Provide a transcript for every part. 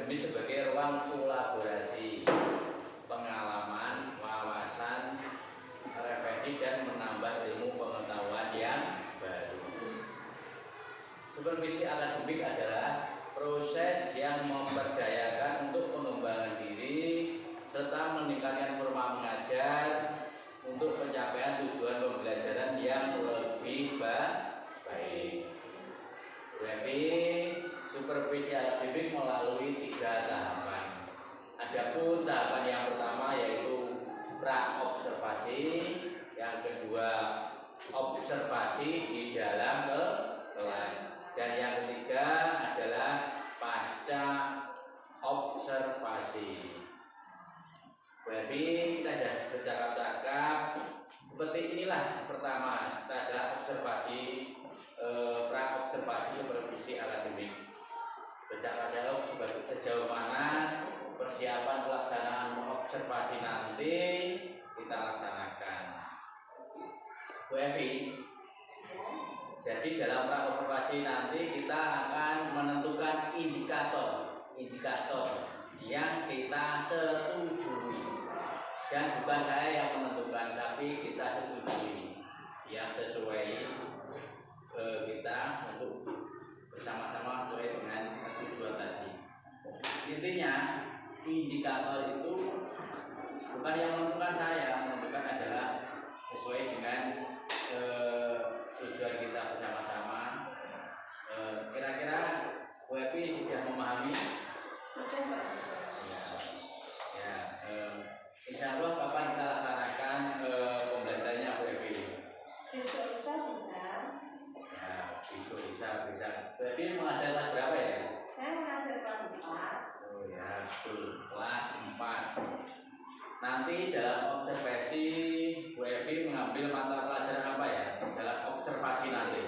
akademi sebagai ruang kolaborasi, pengalaman, wawasan, refleksi dan menambah ilmu pengetahuan yang baru. Supervisi akademik adalah proses yang memberdayakan untuk pengembangan diri serta meningkatkan forma mengajar untuk pencapaian tujuan pembelajaran yang lebih baik. Jadi supervisi akademik melalui 3 tahapan. Adapun tahapan yang pertama yaitu pra-observasi, yang kedua observasi di dalam kelas, dan yang ketiga adalah pasca observasi. Berarti kita sudah bercakap-cakap seperti inilah. Pertama, kita ada observasi, pra-observasi supervisi akademik. Bercakap-cakap sejauh mana persiapan pelaksanaan observasi nanti kita laksanakan. Bu Evi, jadi dalam pra-observasi nanti kita akan menentukan indikator yang kita setujui, dan bukan saya yang menentukan, tapi kita setujui yang sesuai kita untuk bersama-sama sesuai dengan tujuan tadi. Intinya indikator itu bukan yang menentukan saya, yang menentukan adalah sesuai dengan tujuan kita bersama-sama. Kira-kira Bu Evi sudah memahami? Sudah, Pak. Insya Allah kapan kita laksanakan pembelajarannya Bu Evi? Besok bisa. Ya, besok bisa. Berarti mengajar kelas berapa ya? Saya mengajar kelas 4. Oh ya, betul, kelas 4. Nanti dalam observasi Bu Evi mengambil mata pelajaran apa ya dalam observasi nanti?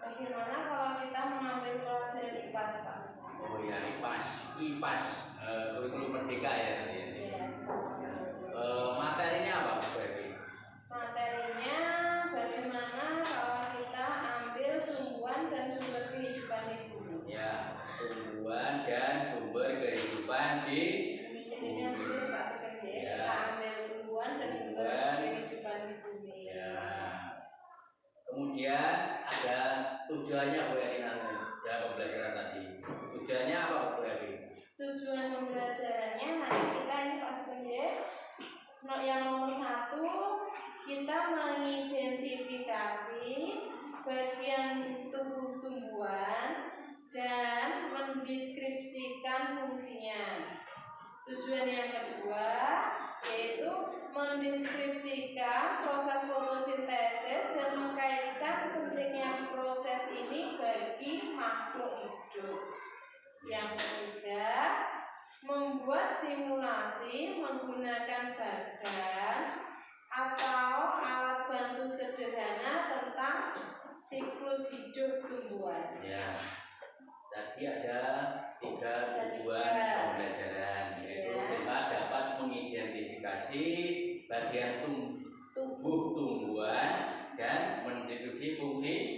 Bagaimana kalau kita mengambil pelajaran IPAS, Pak? Oh ya, IPAS, kurikulum merdeka ya nanti. Iya. Materinya apa Bu Evi? Materinya bagaimana kalau kita ambil tumbuhan dan sumber kehidupan di bumi. Ya, tumbuhan dan sumber kehidupan di Ini yang tulis Pak Sekjen. Ya. Kita ambil tumbuhan dan sumber kehidupan di bumi. Ya. Kemudian ada tujuannya Bu Evi nanti dalam pembelajaran tadi. Tujuannya apa Bu Evi? Tujuan pembelajarannya nanti kita ini Pak Sekjen. Yang nomor 1, kita mengidentifikasi bagian tubuh tumbuhan dan mendeskripsikan fungsinya. Tujuan yang kedua yaitu mendeskripsikan proses fotosintesis dan mengkaitkan pentingnya proses ini bagi makhluk hidup. Yang ketiga, membuat simulasi menggunakan bagan atau alat bantu sederhana tentang siklus hidup tumbuhan. Ya, tadi ada 3 tujuan pembelajaran, yaitu sehingga dapat mengidentifikasi bagian tubuh tumbuhan dan mendeskripsi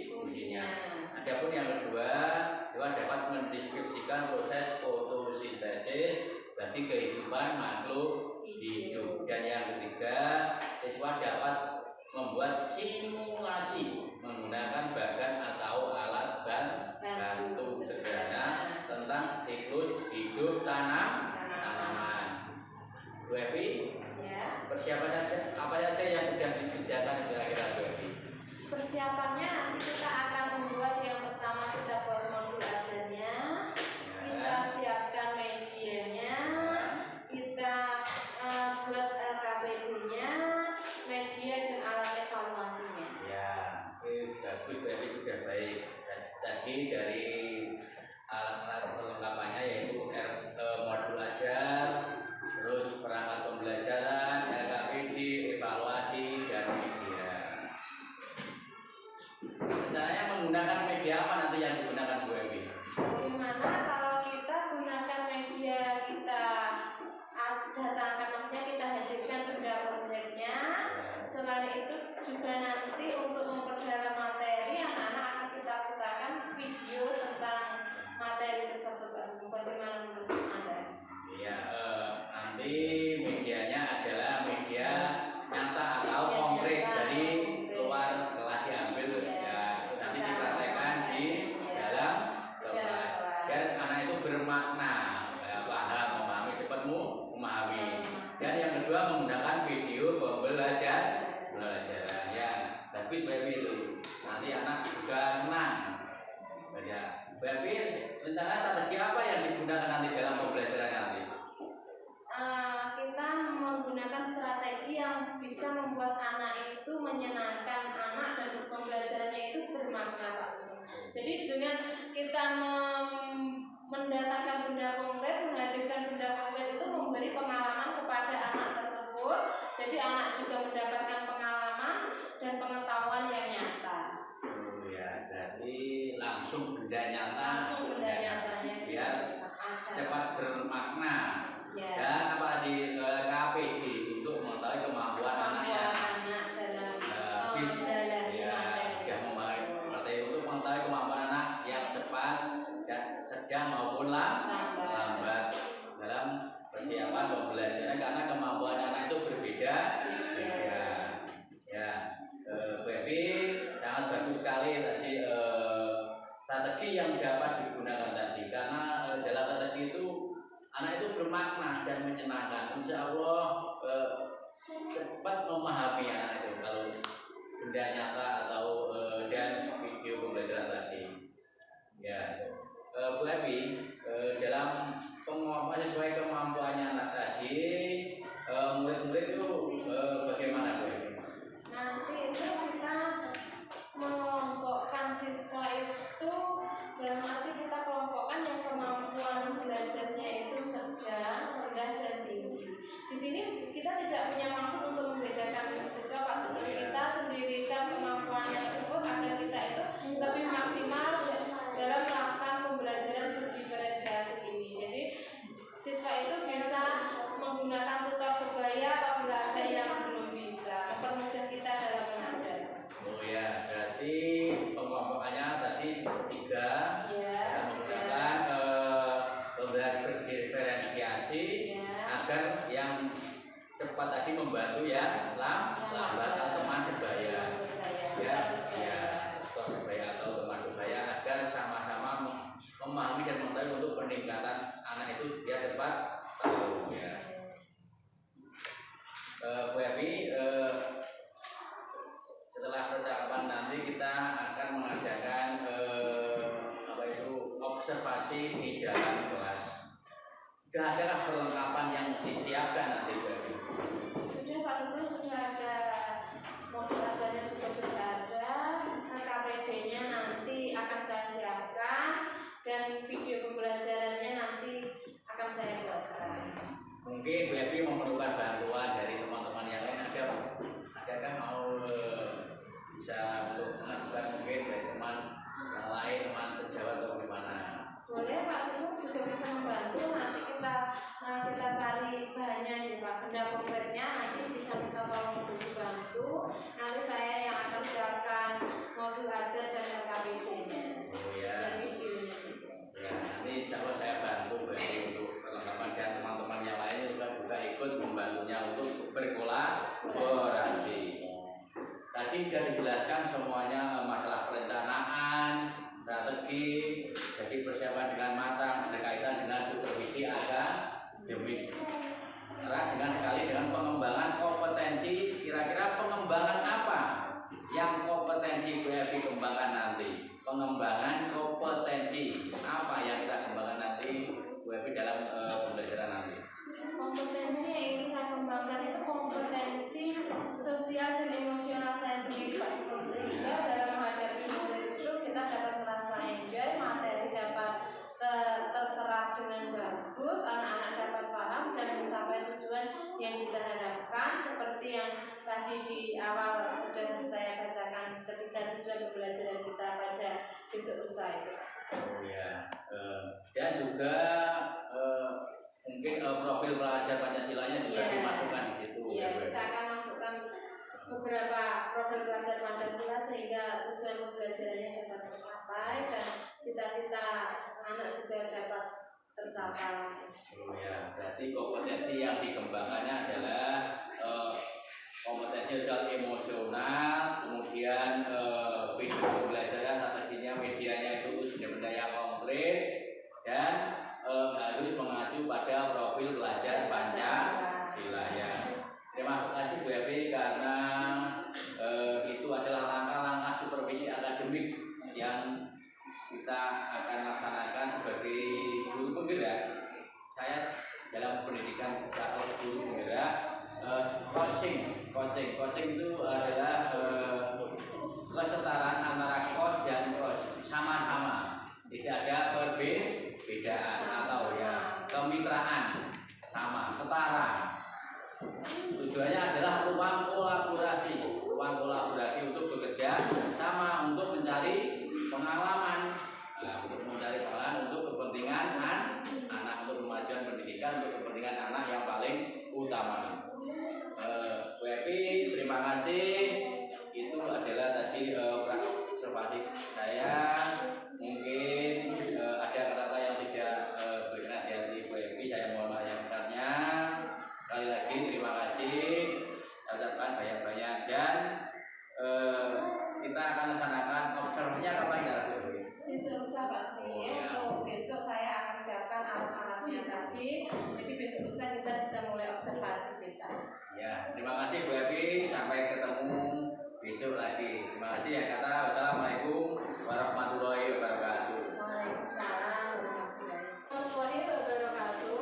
fungsinya. Adapun yang kedua dapat mendeskripsikan proses fotosintesis bagi kehidupan makhluk hidup. Dan yang ketiga, siswa dapat membuat simulasi menggunakan bagan atau alat bantu sederhana tentang siklus hidup tanaman. Bu Evi, Ya. persiapan apa saja yang sudah dikerjakan kira-kira Bu Evi? Persiapannya nanti kita akan membuat yang pertama kita buat modul ajarnya, kita siapkan medianya, kita buat LKPD-nya, media dan alat evaluasinya. Ya, bagus, berarti sudah baik. Tadi dari alat perlengkapannya yaitu modul ajar, terus perangkat pembelajaran, LKPD, evaluasi, dan media. Rencananya bermakna, ya, paham, memahami, cepat memahami. Dan yang kedua menggunakan video pembelajaran, ya bagus baby itu. Nanti anak juga senang. Ya, baby rencana strategi apa yang digunakan nanti dalam pembelajaran nanti? Kita menggunakan strategi yang bisa membuat anak itu menyenangkan anak dan pembelajarannya itu bermakna, Pak Sugeng. Jadi dengan kita mendatangkan benda konkret, menghadirkan benda konkret itu memberi pengalaman kepada anak tersebut. Jadi anak juga mendapatkan pengalaman dan pengetahuan yang nyata. Oh ya, jadi langsung benda nyatanya biar cepat bermakna. Ya. Dan apa di KPD untuk mengetahui kemampuan anaknya dalam materi untuk mengetahui kemampuan anak yang cepat dan sedang maupun lambat dalam persiapan pembelajaran, karena kemampuan anak itu berbeda. Ya, Baby sangat bagus sekali tadi strategi yang dapat digunakan tadi, karena dalam strategi itu anak itu bermakna dan menyenangkan. Insya Allah cepat memahami anak itu kalau benda nyata atau dan video pembelajaran tadi. Ya, Bu Evi, dalam penguapan sesuai kemampuannya anak tadi, murid-murid itu bagaimana Bu Evi? Nanti itu kita mengelompokkan siswa itu dalam arti kita kelompokkan yang kemampuan belajarnya itu sedang, rendah dan tinggi. Di sini kita tidak punya maksud untuk membedakan siswa, Pak Sugeng. Kita sendirikan kemampuannya tersebut agar kita itu lebih maksimal dalam melakukan pembelajaran berdiferensiasi ini. Jadi siswa itu bisa menggunakan tutor sebaya apabila ada yang belum bisa, mempermudah kita dalam mengajar. Oh ya, berarti pengelompokannya tadi 3 ya, menggunakan pembelajaran berdiferensiasi agar yang cepat tadi membantu yang lambat atau teman sebaya. Tutor sebaya atau teman sebaya agar sama-sama memahami dan mengetahui untuk peningkatan anak itu dia cepat tahu ya. Bu Evi, setelah percakapan nanti kita akan mengadakan observasi di dalam kelas. Sudah ada perlengkapan yang disiapkan nanti Bu Evi? Sudah Pak Sugeng, sudah ada modul ajarnya sudah ada, KPD-nya nanti akan saya siapkan dan video pembelajarannya nanti akan saya buatkan. Mungkin Bu Evi memerlukan bantuan dari teman-teman yang lain, adakah mau bisa untuk mengajukan mungkin dari teman yang lain, teman sejawat atau gimana? Boleh Pak Sugeng juga bisa membantu. Nanti kita cari bahannya aja Pak, benda konkretnya nanti bisa minta tolong untuk dibantu. Nanti saya yang akan siapkan modul ajar dan KPD-nya. Oh ya. Dan videonya juga. Ya, nanti insya Allah saya bantu berarti untuk perlengkapan dan teman-teman yang lain juga ikut membantunya untuk berkolaborasi. Tadi sudah dijelaskan semuanya masalah perencanaan, strategi, jadi persiapan dengan matang, berkaitan dengan supervisi akademik. Erat dengan sekali dengan pengembangan kompetensi. Kira-kira pengembangan apa yang kompetensi Bu Evi kembangkan nanti? Pengembangan kompetensi apa yang kita kembangkan nanti Bu Evi dalam pembelajaran nanti? Kompetensi yang ingin saya kembangkan itu kompetensi sosial dan emosional saya sendiri Pak Sugeng, sehingga dalam menghadapi murid itu kita dapat merasa enjoy, materi dapat terserap dengan bagus, anak-anak dapat paham dan mencapai tujuan yang kita harapkan, seperti yang tadi di awal sudah saya bacakan ketika tujuan pembelajaran kita pada besok lusa itu. Oh ya, dan juga mungkin profil pelajar Pancasilanya juga dimasukkan di situ. Iya, kita akan masukkan beberapa profil pelajar Pancasila sehingga tujuan pembelajarannya dapat tercapai dan cita-cita anak juga dapat tercapai. Oh ya, berarti kompetensi yang dikembangkannya adalah kompetensi sosial emosional, kemudian video pembelajaran strateginya medianya itu benda yang konkret, dan harus mengacu pada profil pelajar Pancasila ya. Terima kasih Bu Evi karena itu adalah langkah-langkah supervisi akademik yang kita akan laksanakan sebagai guru penggerak. Saya dalam pendidikan atau guru penggerak coaching itu adalah kesetaraan antara kos dan kos, sama-sama, tidak ada perbedaan atau ya kemitraan, sama, setara. Tujuannya adalah ruang kolaborasi untuk bekerja sama, untuk mencari pengalaman, untuk kepentingan anak, untuk kemajuan pendidikan, untuk kepentingan anak yang paling utama. Bu Evi, terima kasih. Itu adalah tadi observasi saya. Mungkin ada kata-kata yang tidak berkenan di hati Bu Evi, saya mohon maaf yang besarnya. Sekali lagi terima kasih. Saya ucapkan banyak-banyak dan kita akan laksanakan observasinya kapan ya Bu Evi? Besok lusa pasti ya. Untuk besok saya akan siapkan alat-alatnya tadi. Jadi besok lusa kita bisa mulai observasi kita. Ya, terima kasih Bu Evi. Sampai ketemu besok lagi. Terima kasih ya kata. Wassalamualaikum warahmatullahi wabarakatuh. Waalaikumsalam warahmatullahi wabarakatuh.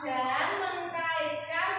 Dan mengkaitkan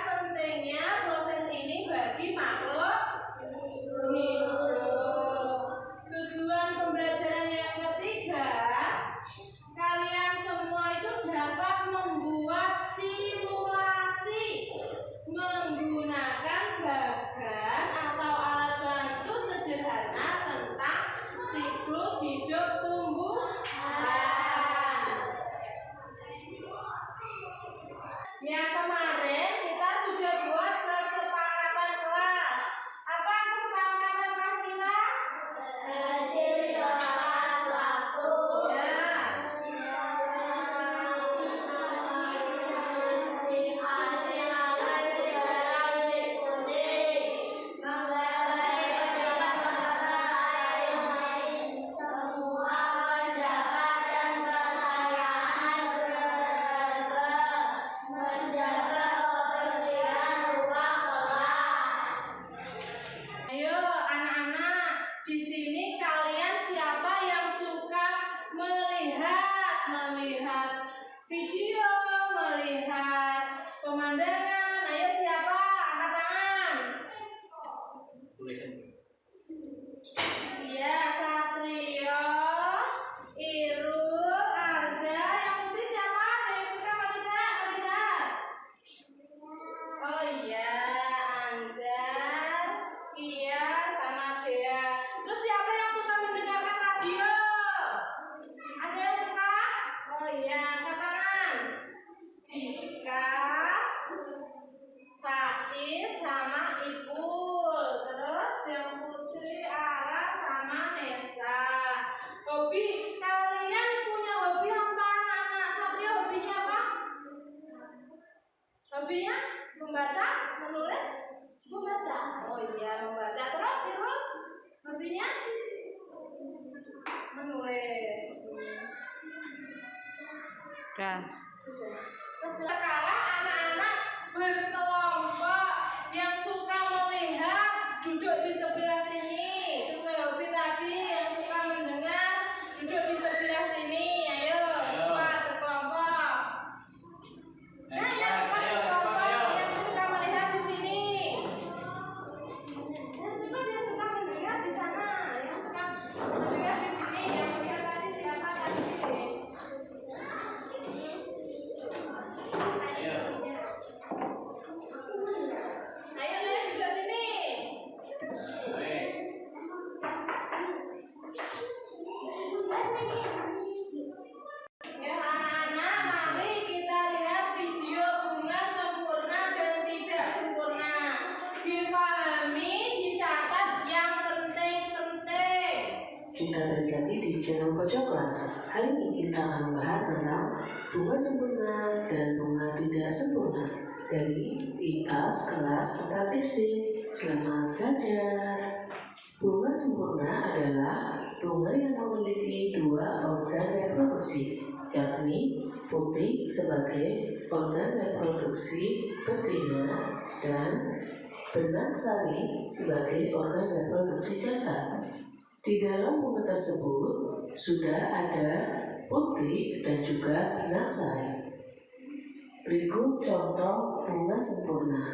Membaca, menulis, membaca. Oh iya, membaca. Terus Irul, hobinya menulis. Dah. Sudah. Terus sekarang anak-anak berkelompok yang suka melihat duduk di sebelah sini sesuai hobi tadi, yang suka mendengar duduk di sebelah sini. Ayo cepat berkelompok. Nah, yang cepat berkelompok yang suka melihat di sini. Yang cepat yang suka mendengar di sana, yang suka mendengar di sini, yang melihat tadi siapa tadi? Ayo Le, duduk sini. Ya anak-anak, mari kita lihat video bunga sempurna dan tidak sempurna. Dipahami, dicatat yang penting-penting. Kita balik lagi di channel Pojok Kelas. Hari ini kita akan membahas tentang bunga sempurna dan bunga tidak sempurna dari IPAS kelas 4 SD. Selamat belajar. Bunga sempurna adalah bunga yang memiliki dua organ reproduksi, yakni putih sebagai organ reproduksi betina dan benang sari sebagai organ reproduksi jantan. Di dalam bunga tersebut sudah ada putih dan juga benang sari. Berikut contoh bunga sempurna,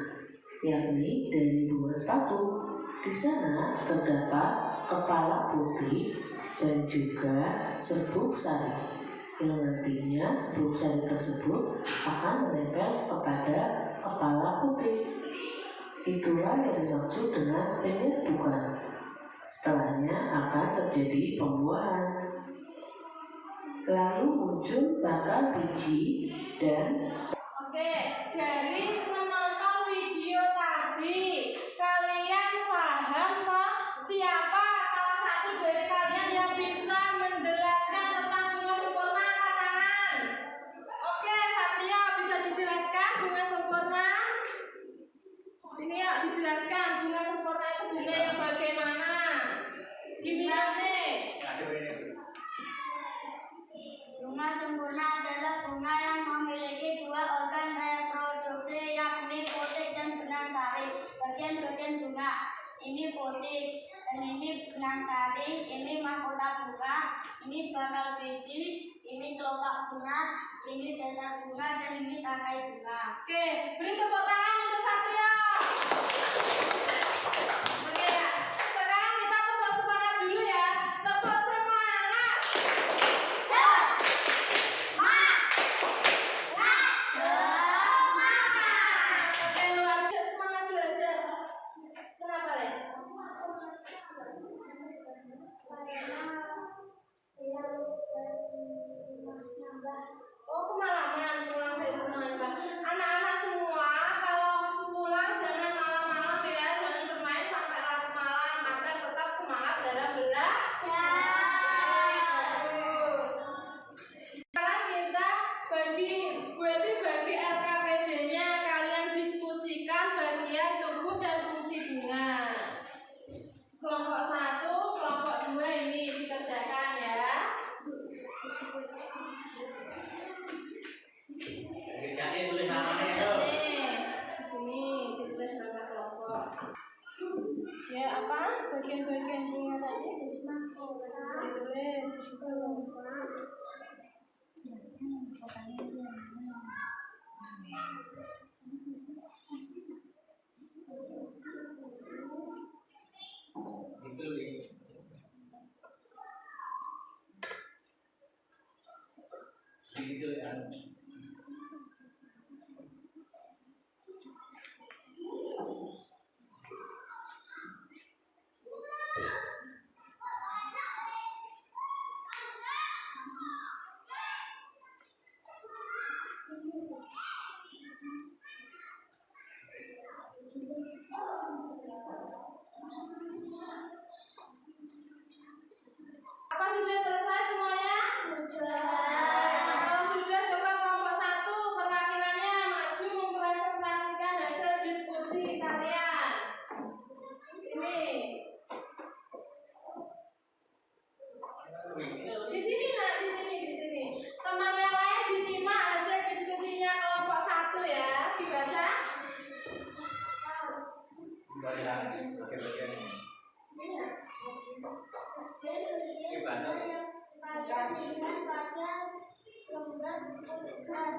yakni dari bunga sepatu. Di sana terdapat kepala putih dan juga serbuk sari, yang nantinya serbuk sari tersebut akan menempel kepada kepala putih. Itulah yang dimaksud dengan penyerbukan. Setelahnya akan terjadi pembuahan. Lalu muncul bakal biji dan Oke, dari menonton video tadi, kalian paham toh siapa salah satu dari kalian yang bisa menjelaskan tentang bunga sempurna? Angkat tangan. Oke, Satrio bisa dijelaskan bunga sempurna? Sini yuk dijelaskan bunga sempurna itu bunga yang bagaimana? Diminati. Bunga sempurna adalah bunga yang memiliki dua organ reproduksi, yakni putih dan benang sari. Bagian-bagian bunga ini putih dan ini benang sari, ini mahkota bunga, ini bakal biji, ini kelopak bunga, ini dasar bunga, dan ini tangkai bunga. Oke, beri tepuk tangan untuk Satrio. Oke ya, sekarang kita tepuk semangat dulu ya. Tepuk semangat. Oke, luar biasa semangat belajar. Kenapa Le? Oh, kemalaman pulang dari rumah Mbak. Anak-anak semua kalau pulang jangan malam-malam ya, jangan bermain sampai larut malam agar tetap semangat dalam belajar. Bagus. Sekarang kita bagi LKPD-nya, kalian diskusikan bagian tubuh dan fungsi bunga. Kelompok 1, kelompok 2 ini dikerjakan ya. Kerjanya tulis namanya itu. Di sini ditulis nama kelompok. Ya apa? Bagian-bagian bunga tadi ditulis di situ. Jelaskan fotonya itu yang mana. Gitu nih. Gitu ya. Apa sudah selesai semuanya? Sudah. Kalau sudah coba kalian. Sini. Di sini nak, di sini, di sini. Teman yang lain disimak hasil diskusinya kelompok 1 ya, dibaca. Kasihkan pada lembar tugas.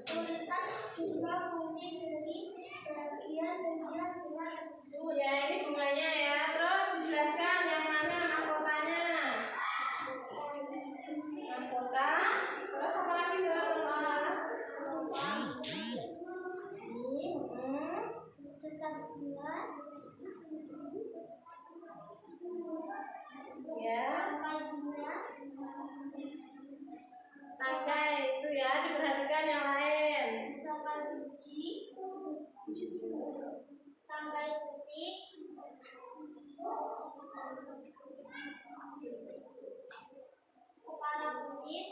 Tuliskan juga fungsi dari bagian-bagian bunga tersebut. Ya, ini bunganya ya. Terus dijelaskan yang mana mahkotanya. Mahkota. Terus apa lagi ini? Tulisan bunga. Ya. Tangkai bunga. Tangkai itu ya, diperhatikan yang lain. Tangkai biji. Tangkai putih. Kepala putih.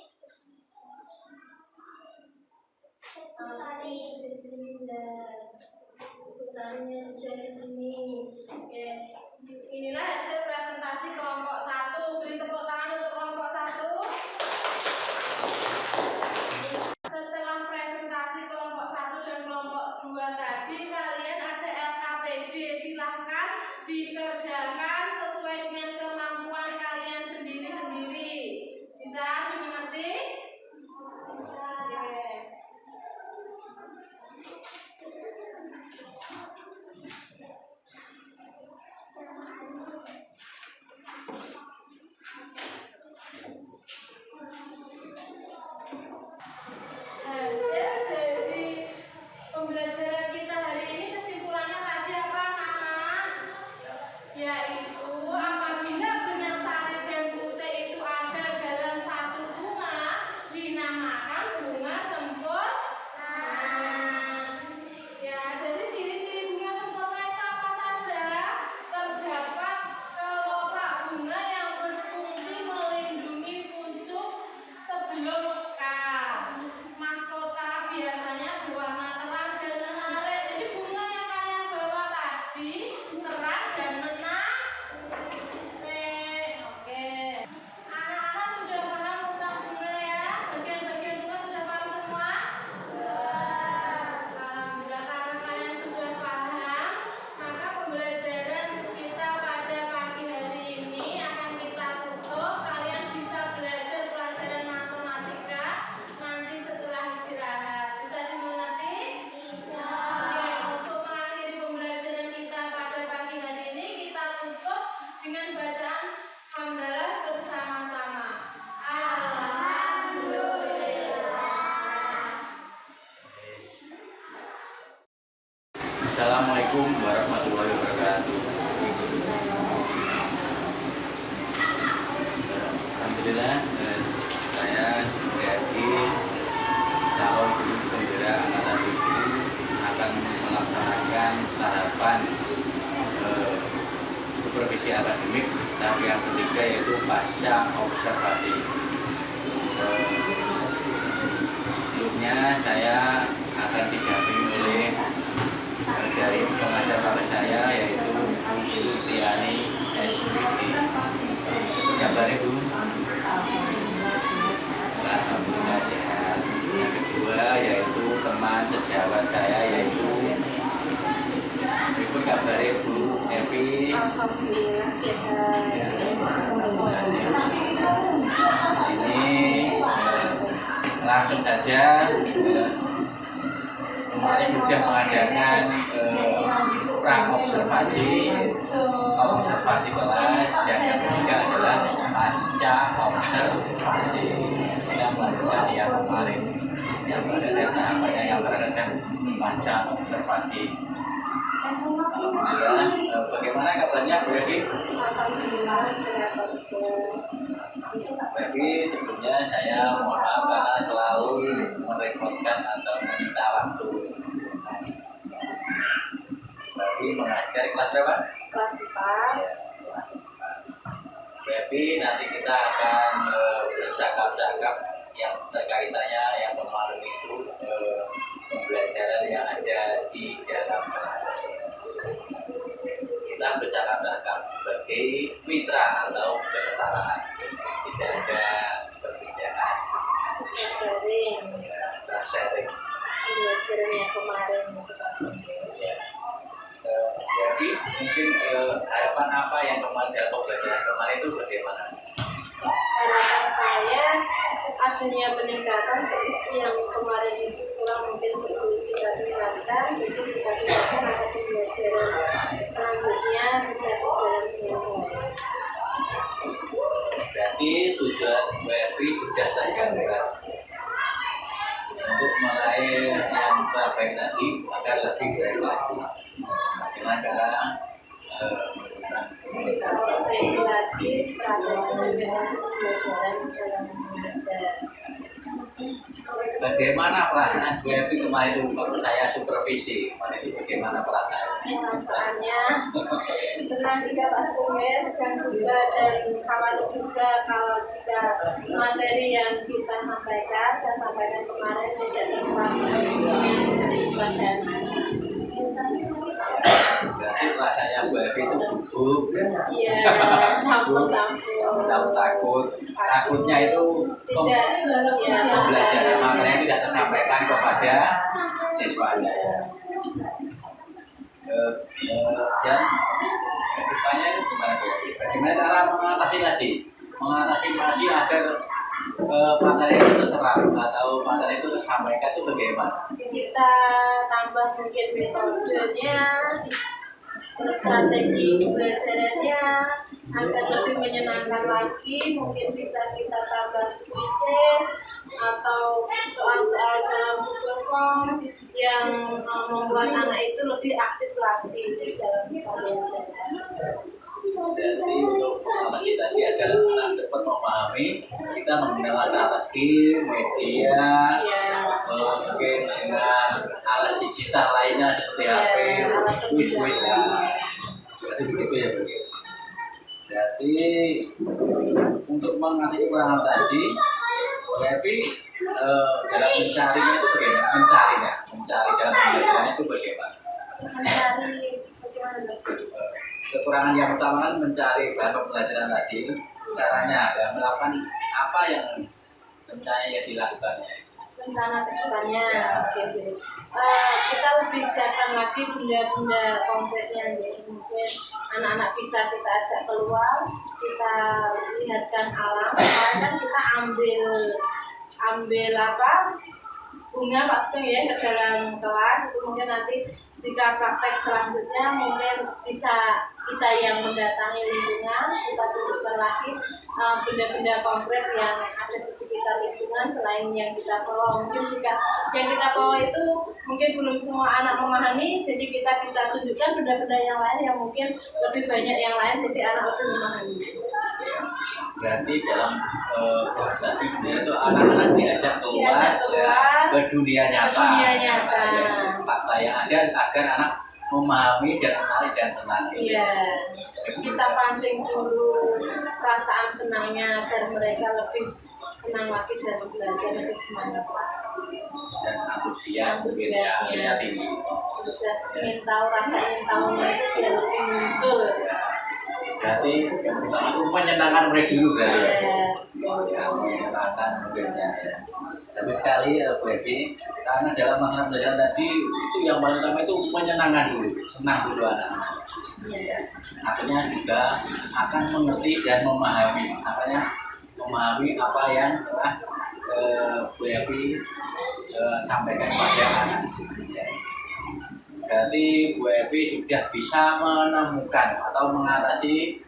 Sari. Di sini dan sarinya juga di sini. Oke. Inilah hasil presentasi kelompok 1. Beri tepuk tangan untuk kelompok 1. Setelah presentasi kelompok 1 dan kelompok 2 tadi, kalian ada LKPD. Silahkan dikerjakan sesuai dengan kemampuan kalian sendiri-sendiri. Bisa dimengerti? Oke. Hasil dari pembelajaran kita hari ini kesimpulannya tadi apa anak-anak? Yaitu apabila benang sari dan putih itu ada dalam satu bunga, dinamakan bunga sempurna. Ya, jadi ciri-ciri bunga sempurna itu apa saja? Terdapat kelopak bunga yang berfungsi melindungi kuncup sebelum mekar. Mahkota biasanya berwarna terang dan menarik. Jadi bunga yang kalian bawa tadi terang dan menarik. Oke. Anak-anak sudah paham tentang bunga ya? Bagian-bagian bunga sudah paham semua? Alhamdulillah, karena kalian sudah paham, maka pembelajaran kita pada pagi hari ini akan kita tutup. Kalian bisa belajar pelajaran matematika nanti setelah istirahat. Bisa dimengerti? Bisa. Oke, untuk mengakhiri pembelajaran kita pada pagi hari ini, kita tutup dengan bacaan hamdalah bersama-sama. Alhamdulillah. Assalamualaikum warahmatullahi wabarakatuh. Alhamdulillah, saya sebagai calon guru pembela angkatan 7 akan melaksanakan tahapan supervisi akademik tahap yang ketiga, yaitu pasca observasi. Sebelumnya saya akan didampingi oleh dari pengajar saya, yaitu Bu Tiani SPT. Kabar Ibu? Alhamdulillah sehat. Yang kedua yaitu teman sejawat saya, yaitu Ibu. Kabar Ibu Evi? Alhamdulillah sehat. Ini langsung saja. Kemarin sudah mengadakan observasi kelas, dan yang ketiga adalah pasca observasi. Kita melakukan yang kemarin yang berada tahapannya yang berada pasca observasi. Alhamdulillah. Bagaimana kabarnya Bu Evi? Alhamdulillah sehat bosku. Tapi sebelumnya saya mohon maaf karena selalu merepotkan atau meminta waktu. Tapi mengajar kelas berapa? Kelas 4. Ya, jadi nanti kita akan bercakap-cakap yang terkaitannya yang kemarin itu pembelajaran yang ada di dalam kelas. sebagai mitra atau kesetaraan, tidak ada perbedaan. Sharing Pembelajaran yang kemarin itu pasti. ya. Jadi mungkin harapan apa yang kemarin atau pelajaran kemarin itu bagaimana? Harapan saya adanya peningkatan yang kemarin itu kurang mungkin perlu kita tingkatkan, jadi kita tingkatkan masa pembelajaran selanjutnya bisa berjalan dengan baik. Berarti tujuan WFP sudah saya buat untuk meraih yang terbaik tadi agar lebih baik lagi. Bagaimana cara Bisa memperbaiki lagi strategi dengan pembelajaran dalam mengajar. bagaimana perasaan WFP kemarin itu waktu saya supervisi? Kemarin itu bagaimana perasaan? Perasaannya senang juga Pak Skumer dan juga dan khawatir juga kalau jika materi yang kita sampaikan, saya sampaikan kemarin tidak terserap dengan iswadan. Berarti rasanya WFP itu gugup, Iya, campur-campur. takutnya itu Tidak, ya, pembelajaran materi yang tidak tersampaikan kepada siswanya. Dan kedepannya itu gimana Bu? Bagaimana cara mengatasi tadi agar materi itu terserap atau materi itu tersampaikan itu bagaimana? kita tambah mungkin metodenya, terus strategi pembelajarannya agar lebih menyenangkan lagi. Mungkin bisa kita tambah quizzes atau soal-soal dalam Google Form yang membuat anak itu lebih aktif lagi di dalam pembelajaran. Jadi untuk mengatasi tadi agar anak dapat memahami, kita menggunakan strategi media, mungkin dengan alat digital lainnya seperti HP, quiz-quiz, berarti begitu ya Bu. Jadi untuk mengatasi kekurangan tadi, tapi dalam mencarinya itu bagaimana? Mencari dalam pembelajaran itu bagaimana? Mencari bagaimana Mas? Kekurangan yang utama kan mencari bahan pembelajaran tadi. Caranya ya, melakukan apa yang rencana yang dilakukannya. Rencana kedepannya, kita lebih siapkan lagi benda-benda konkretnya. Jadi mungkin anak-anak bisa kita ajak keluar, kita lihatkan alam. Kemarin kan kita ambil bunga Pak Sugeng ya ke dalam kelas. Itu mungkin nanti jika praktek selanjutnya mungkin bisa kita yang mendatangi lingkungan, kita tunjukkan lagi benda-benda konkret yang ada di sekitar lingkungan selain yang kita bawa. Mungkin jika yang kita bawa itu mungkin belum semua anak memahami, jadi kita bisa tunjukkan benda-benda yang lain yang mungkin lebih banyak yang lain, jadi anak lebih memahami. Berarti dalam tadi itu anak-anak diajak keluar ke dunia nyata. Fakta yang ada agar anak memahami dan menarik dan tenang. Iya, kita pancing dulu perasaan senangnya agar mereka lebih senang lagi dalam belajar, lebih semangat lagi. Dan antusiasnya tinggi. Antusias ingin tahu, rasa ingin tahunya itu dia lebih muncul. Berarti yang pertama itu menyenangkan mereka dulu berarti ya. Ya, Menyenangkan mungkinnya ya. Tapi sekali berarti karena dalam masa belajar tadi itu yang paling utama itu menyenangkan dulu, senang dulu anak. Ya. Akhirnya juga akan mengerti dan memahami. Akhirnya memahami apa yang telah Bu Evi sampaikan kepada anak. Ya. Berarti Bu Evi sudah bisa menemukan atau mengatasi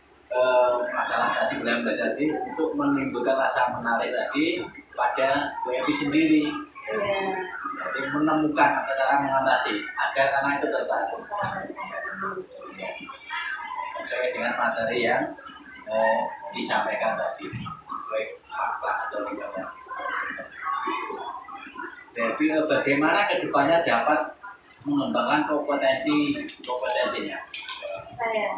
masalah tadi belajar tadi untuk menimbulkan rasa menarik tadi pada Bu Evi sendiri. Jadi menemukan cara mengatasi agar anak itu tertarik sesuai dengan materi yang disampaikan tadi, baik fakta atau tidak. Jadi bagaimana kedepannya dapat mengembangkan kompetensinya? Saya,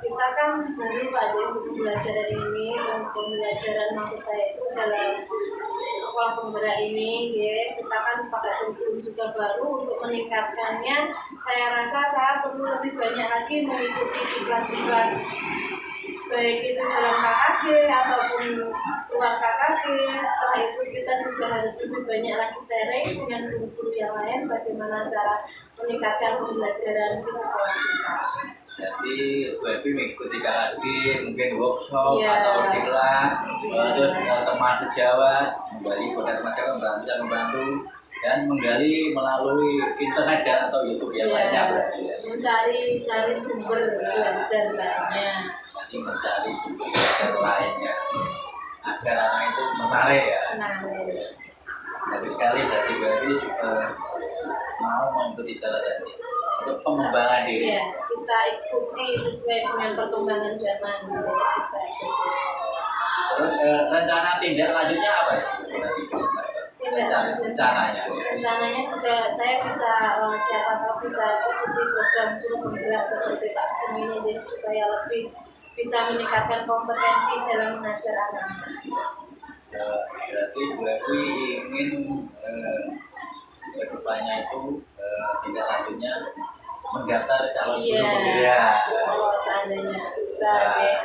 kita kan baru Pak J untuk pembelajaran ini, pembelajaran maksud saya itu dalam sekolah penggerak ini, ya, kita kan pakai kurikulum juga baru untuk meningkatkannya. Saya rasa saya perlu lebih banyak lagi mengikuti diklat-diklat, baik itu dalam KKG ataupun luar KKG. Setelah itu kita juga harus lebih banyak lagi sharing dengan guru-guru yang lain bagaimana cara meningkatkan pembelajaran di sekolah kita. Jadi berarti mengikuti KKG, mungkin workshop Iya. atau diklat, terus teman sejawat, menggali pada teman bisa membantu dan menggali melalui internet dan atau YouTube yang lainnya berarti ya. Mencari sumber belajar lainnya. Jadi mencari sumber belajar lainnya agar anak itu menarik ya. Nah, Bagus sekali berarti mau mengikuti cara tadi untuk pengembangan diri. ya, kita ikuti sesuai dengan perkembangan zaman. Jadi kita ikuti. Terus rencana tindak lanjutnya apa ya? Rencananya. Rencananya juga saya bisa siapa tahu bisa ikuti program guru penggerak seperti Pak Sugeng ini, jadi supaya lebih bisa meningkatkan kompetensi dalam mengajar anak. Berarti Bu Evi ingin kedepannya itu tindak lanjutnya mendaftar calon guru penggerak. Kalau seandainya bisa,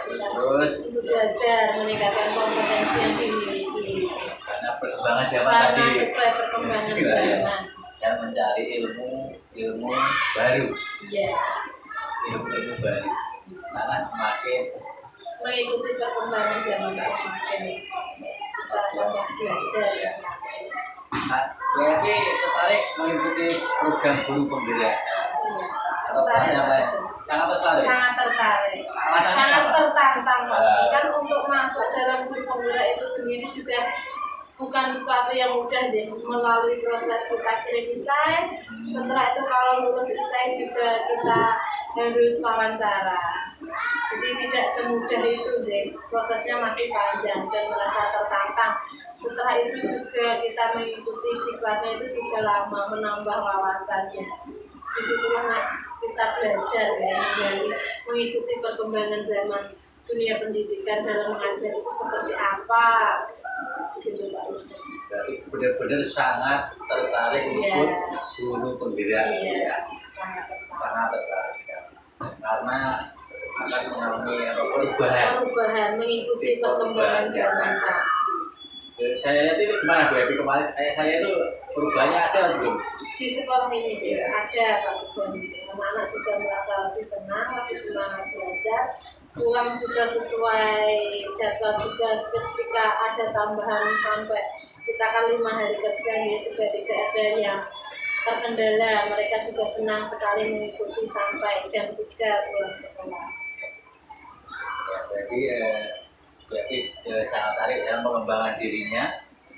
Terus untuk belajar meningkatkan kompetensi yang dimiliki. karena perkembangan zaman Karena tadi sesuai perkembangan zaman. dan mencari ilmu baru, Iya. ilmu baru. Karena semakin Mengikuti perkembangan zaman semakin banyak belajar. berarti tertarik mengikuti program guru penggerak Iya. atau yang lain? Sangat tertarik. Sangat tertarik, Alasannya sangat apa? tertantang pasti kan untuk masuk dalam guru penggerak itu sendiri juga bukan sesuatu yang mudah, jadi melalui proses kita kirim esai, setelah itu kalau lulus esai juga kita harus wawancara, jadi tidak semudah itu, jadi prosesnya masih panjang dan merasa tertantang. Setelah itu juga kita mengikuti diklatnya itu juga lama, menambah wawasannya. Disitulah kita belajar ya, dari mengikuti perkembangan zaman dunia pendidikan dalam mengajar itu seperti apa, gitu Pak. Berarti benar-benar sangat tertarik untuk guru penggerak. Iya, sangat Sangat tertarik sekali. Karena akan mengalami perubahan. mengikuti perkembangan zaman tadi. Saya lihat ini gimana Bu Evi kemarin, saya itu perubahannya ada belum? Di sekolah ini ada Pak Sugeng, anak-anak juga merasa lebih senang, lebih semangat belajar, pulang juga sesuai jadwal juga. Ketika ada tambahan sampai kita kan 5 hari kerja, ya juga tidak ada yang terkendala. Mereka juga senang sekali mengikuti sampai jam 3 pulang sekolah. Ya, berarti sangat tarik dalam mengembangkan dirinya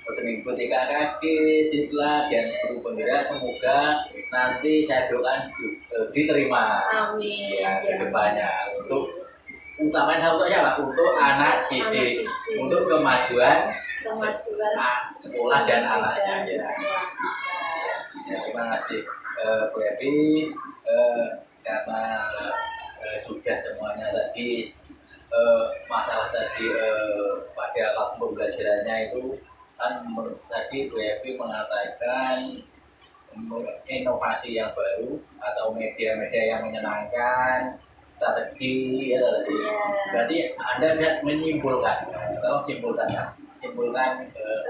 untuk mengikuti KKG, diklat dan guru penggerak. Semoga nanti saya doakan diterima Amin. ya ke depannya untuk utamanya satu aja lah, untuk anak didik, untuk kemajuan sekolah dan anaknya ya. Ya, terima kasih Bu Evi karena sudah semuanya tadi masalah tadi pada waktu pembelajarannya itu kan tadi Bu Evi mengatakan inovasi yang baru atau media-media yang menyenangkan, strategi ya tadi. Berarti Anda bisa menyimpulkan, tolong simpulkan tadi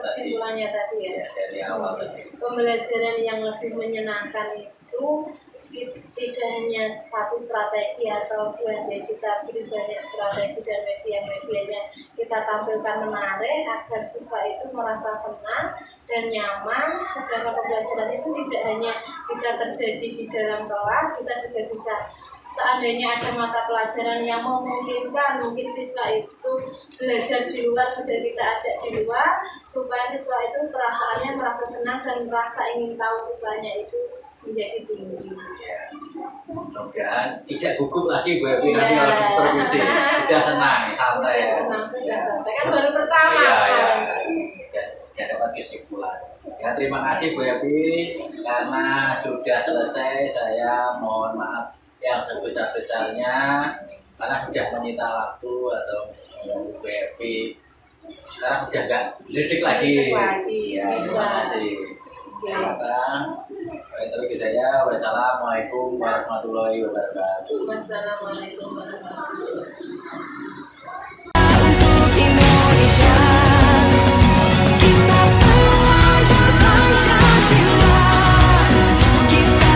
Kesimpulannya tadi ya, dari awal tadi. pembelajaran yang lebih menyenangkan itu tidak hanya satu strategi atau dua, jadi kita beri banyak strategi dan media-medianya kita tampilkan menarik agar siswa itu merasa senang dan nyaman. Sedangkan pembelajaran itu tidak hanya bisa terjadi di dalam kelas, kita juga bisa seandainya ada mata pelajaran yang memungkinkan, mungkin siswa itu belajar di luar, juga kita ajak di luar supaya siswa itu perasaannya merasa senang dan merasa ingin tahu siswanya itu menjadi tinggi. Ya. Mudah-mudahan tidak gugup lagi Bu Evi nanti kalau di provinsi. Sudah senang, santai. Sudah santai. Kan baru pertama. Ya dapat kesimpulan. Ya terima kasih Bu Evi karena sudah selesai. Saya mohon maaf yang sebesar-besarnya karena sudah menyita waktu atau Bu Evi Sekarang udah enggak lidik lagi. Ya, terima kasih. Baik, saya. Wassalamualaikum warahmatullahi wabarakatuh. Wassalamualaikum warahmatullahi wabarakatuh.